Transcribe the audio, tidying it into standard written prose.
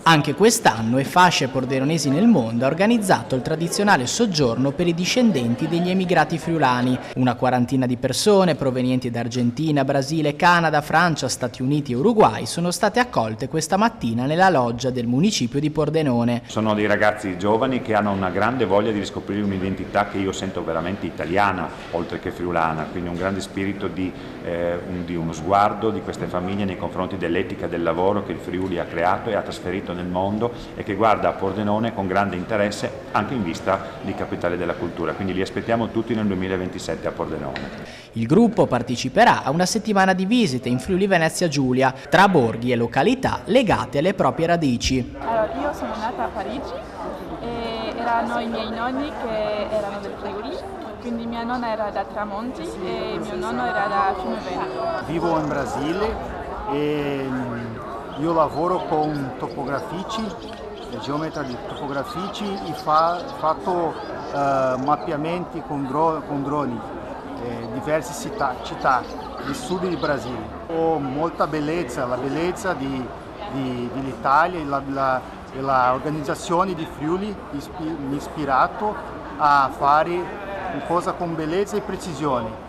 Anche quest'anno Fasce Pordenonesi nel Mondo ha organizzato il tradizionale soggiorno per i discendenti degli emigrati friulani. Una quarantina di persone provenienti da Argentina, Brasile, Canada, Francia, Stati Uniti e Uruguay sono state accolte questa mattina nella loggia del municipio di Pordenone. Sono dei ragazzi giovani che hanno una grande voglia di riscoprire un'identità che io sento veramente italiana, oltre che friulana, quindi un grande spirito di uno sguardo di queste famiglie nei confronti dell'etica del lavoro che il Friuli ha creato e ha trasferito nel mondo e che guarda a Pordenone con grande interesse anche in vista di Capitale della Cultura, quindi li aspettiamo tutti nel 2027 a Pordenone. Il gruppo parteciperà a una settimana di visite in Friuli Venezia Giulia tra borghi e località legate alle proprie radici. Allora, io sono nata a Parigi e erano i miei nonni che erano del Friuli, quindi mia nonna era da Tramonti e mio nonno era da Fiumevento. Vivo in Brasile e io lavoro con topografici, geometra di topografici e fatto mappamenti con droni, diverse città del sud del Brasile. Ho molta bellezza, la bellezza dell'Italia e l'organizzazione di Friuli mi ha ispirato a fare una cosa con bellezza e precisione.